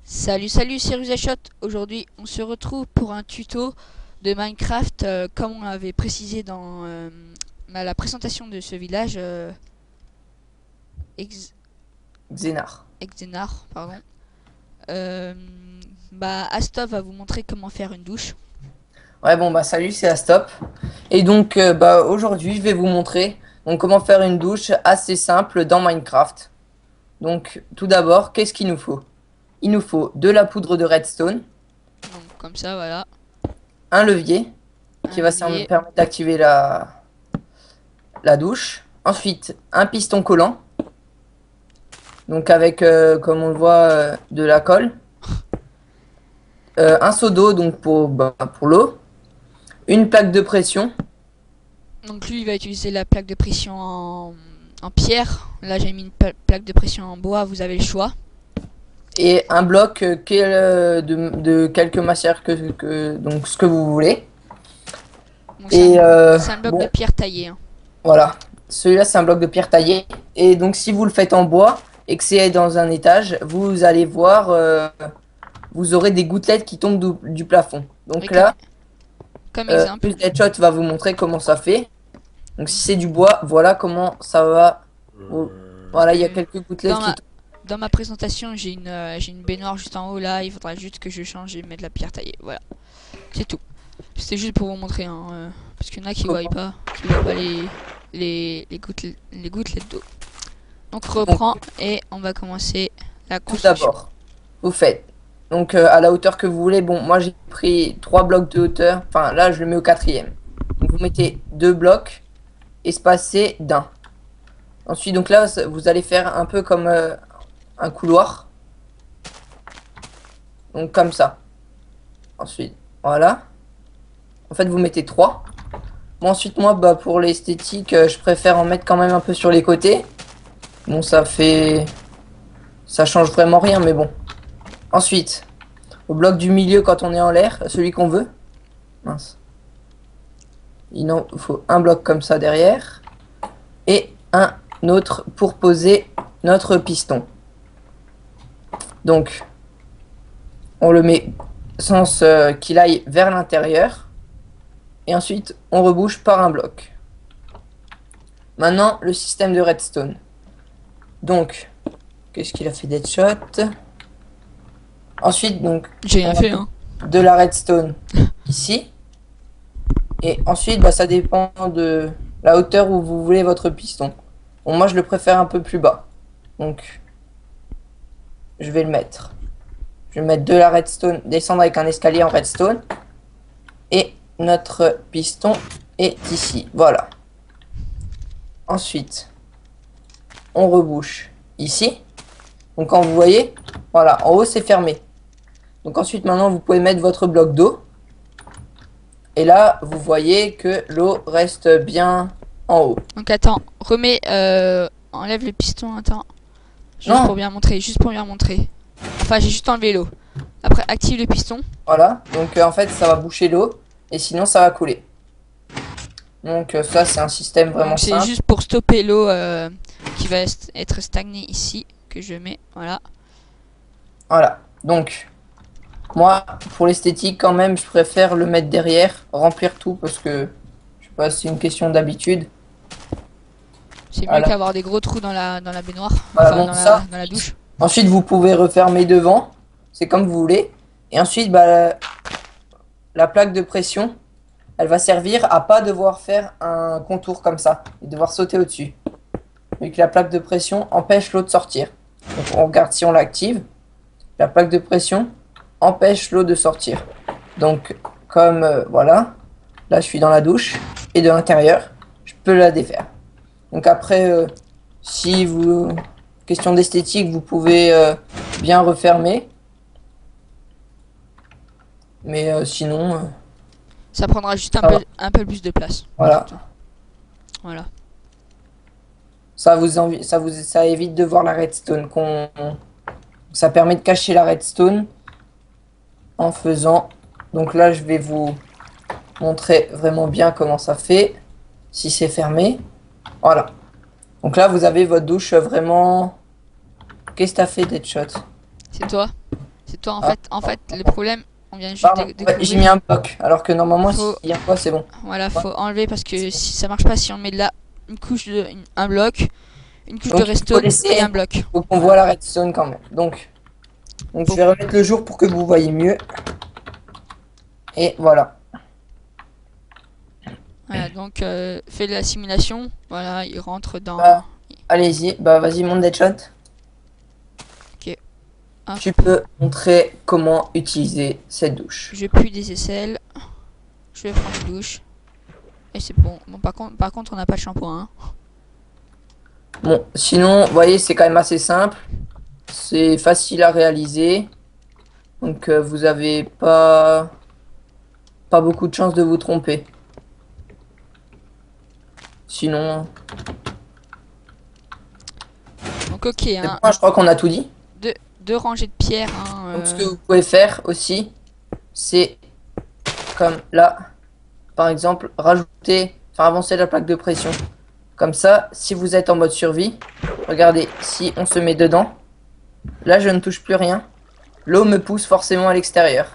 Salut, salut, c'est Rusashot. Aujourd'hui, on se retrouve pour un tuto de Minecraft, comme on avait précisé dans la présentation de ce village, Ex Xénar. Exenar, pardon. Euh, Astov va vous montrer comment faire une douche. Ouais, bon, bah salut, c'est Astop. Et donc, aujourd'hui, je vais vous montrer comment faire une douche assez simple dans Minecraft. Donc, tout d'abord, qu'est-ce qu'il nous faut? Il nous faut de la poudre de redstone, Donc comme ça, voilà, un levier qui un va levier. permettre d'activer la douche. Ensuite, un piston collant, donc avec, comme on le voit, de la colle. Un seau d'eau, donc pour l'eau. Une plaque de pression. Donc lui, il va utiliser la plaque de pression en pierre. Là, j'ai mis une plaque de pression en bois, vous avez le choix. Et un bloc de quelques matières donc ce que vous voulez. Donc Et c'est un bloc de bon, pierre taillé, hein. voilà. Celui-là, c'est un bloc de pierre taillé. Et donc, si vous le faites en bois et que c'est dans un étage, vous allez voir, vous aurez des gouttelettes qui tombent du plafond. Et Donc là, comme exemple. plus Deadshot va vous montrer comment ça fait. Donc, si c'est du bois, voilà comment ça va. Parce Voilà, il y a que quelques gouttelettes dans qui ma, tombent. dans ma présentation, j'ai une baignoire juste en haut là. Il faudra juste que je change et mettre la pierre taillée. Voilà, c'est tout. C'était juste pour vous montrer, hein, parce qu'il y en a qui voient pas les gouttelettes d'eau. Donc on Donc, reprend et on va commencer la tout construction. d'abord, vous faites donc à la hauteur que vous voulez. Bon, moi j'ai pris 3 blocs de hauteur. Enfin, là je le mets au quatrième. Donc vous mettez 2 blocs espacés d'un. Ensuite, donc là vous allez faire un peu comme un couloir. Donc comme ça. Ensuite, voilà. En fait, vous mettez 3. Bon, ensuite, moi, pour l'esthétique, je préfère en mettre quand même un peu sur les côtés. Bon, ça change vraiment rien, mais bon. Ensuite, au bloc du milieu quand on est en l'air, celui qu'on veut. Mince. Il en faut un bloc comme ça derrière. Et un autre pour poser notre piston. Donc, on le met sens qu'il aille vers l'intérieur. Et ensuite, on rebouche par un bloc. Maintenant, le système de redstone. Donc, qu'est-ce qu'il a fait Deadshot? Ensuite, donc, J'ai on rien va fait, mettre hein. de la redstone ici. Et ensuite, ça dépend de la hauteur où vous voulez votre piston. Bon, moi, je le préfère un peu plus bas. Donc, je vais le mettre. Je vais mettre de la redstone, descendre avec un escalier en redstone. Et notre piston est ici. Voilà. Ensuite, on rebouche ici. Donc, quand vous voyez, voilà, en haut, c'est fermé. Donc, ensuite, maintenant, vous pouvez mettre votre bloc d'eau. Et là, vous voyez que l'eau reste bien en haut. Donc attends, enlève le piston, attends, Non, juste pour bien montrer. Enfin, j'ai juste enlevé l'eau. Après, active le piston. voilà. Donc, en fait, ça va boucher l'eau. Et sinon, ça va couler. Donc, ça, c'est un système vraiment Donc c'est simple. juste pour stopper l'eau qui va être stagnée ici que je mets. Voilà. Voilà. Donc, moi, pour l'esthétique, quand même, je préfère le mettre derrière, remplir tout, parce que, je sais pas, c'est une question d'habitude. C'est mieux Voilà. qu'avoir des gros trous dans la baignoire. Voilà, Enfin, bon, ça. dans la douche. Ensuite, vous pouvez refermer devant. C'est comme vous voulez. Et ensuite, la plaque de pression, elle va servir à pas devoir faire un contour comme ça et devoir sauter au-dessus. Vu que la plaque de pression empêche l'eau de sortir. Donc, on regarde si on l'active. La plaque de pression empêche l'eau de sortir. Donc, comme voilà, là je suis dans la douche et de l'intérieur, je peux la défaire. Donc après, si vous, question d'esthétique, vous pouvez bien refermer, mais sinon, Ça prendra juste ça va. un peu plus de place. C'est Voilà, tout. Voilà. ça évite de voir la redstone. Ça permet de cacher la redstone en faisant. Donc là, je vais vous montrer vraiment bien comment ça fait. Si c'est fermé, voilà. Donc là, vous avez votre douche vraiment. Qu'est-ce que t'as fait, Deadshot? C'est toi. C'est toi Ah, en fait le problème, on vient juste pardon, de ouais, j'ai découvrir. mis un bloc. Alors que normalement, Faut- s'il y a quoi, c'est bon. Voilà, Ouais. faut enlever parce que si ça marche pas si on met de là une couche de un bloc, une couche de Donc, il faut redstone et un laisser bloc. pour qu'on voit Voilà. la redstone quand même. Donc, je Faut- vais remettre le jour pour que vous voyez mieux. Et voilà. Voilà, donc fais la simulation. Voilà, il rentre dans. Bah, allez-y. Bah, vas-y, mon Deadshot. Ok. Hop. Tu peux montrer comment utiliser cette douche. Je pue des aisselles. Je vais prendre une douche. Et c'est bon. Bon, par contre, on n'a pas de shampoing. Hein. Bon, sinon, vous voyez, c'est quand même assez simple. C'est facile à réaliser. Donc, vous avez pas beaucoup de chances de vous tromper. Sinon, Donc ok, c'est hein. bon, je crois qu'on a tout dit. Deux rangées de pierres. Hein, Donc, ce que vous pouvez faire aussi, c'est comme là, par exemple, rajouter, enfin avancer la plaque de pression. Comme ça, si vous êtes en mode survie, regardez, si on se met dedans, là je ne touche plus rien. L'eau me pousse forcément à l'extérieur.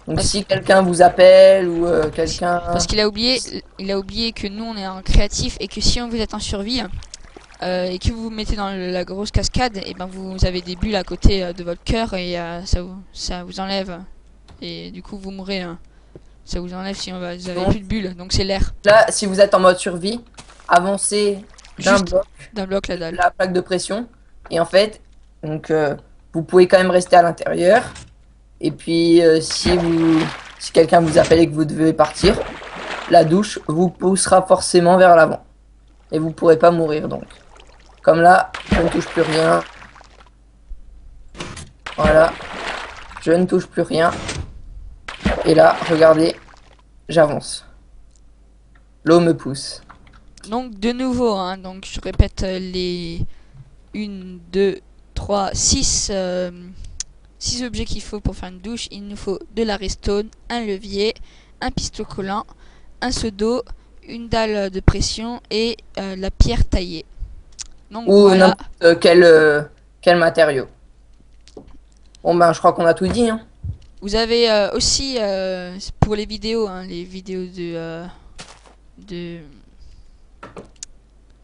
Donc Parce- si quelqu'un vous appelle ou quelqu'un... Parce qu'il a oublié, il a oublié que nous on est en créatif et que si on vous êtes en survie et que vous vous mettez dans la grosse cascade, et ben vous avez des bulles à côté de votre cœur et ça vous enlève et du coup vous mourrez. Hein. Ça vous enlève si vous avez Donc, plus de bulles, donc c'est l'air. là, si vous êtes en mode survie, avancez d'un Juste bloc d'un bloc la dalle. la plaque de pression. Et en fait, donc, vous pouvez quand même rester à l'intérieur. Et puis, si quelqu'un vous appelle et que vous devez partir, la douche vous poussera forcément vers l'avant. Et vous pourrez pas mourir donc. Comme là, je ne touche plus rien. Voilà. Je ne touche plus rien. Et là, regardez, j'avance. L'eau me pousse. Donc de nouveau, hein, donc je répète les 1, 2, 3, 6 objets qu'il faut pour faire une douche. Il nous faut de la redstone, un levier, un piston collant, un seau d'eau, une dalle de pression et la pierre taillée. Donc Ou voilà, n'importe quel matériau. Bon ben, je crois qu'on a tout dit, hein. vous avez aussi pour les vidéos, hein, les vidéos de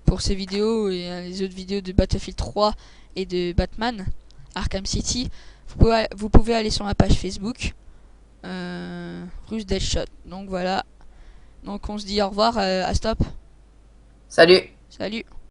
pour ces vidéos et les autres vidéos de Battlefield 3 et de Batman Arkham City, vous pouvez aller sur ma page Facebook Russe Deadshot. Donc voilà, donc on se dit au revoir à Stop. Salut! Salut.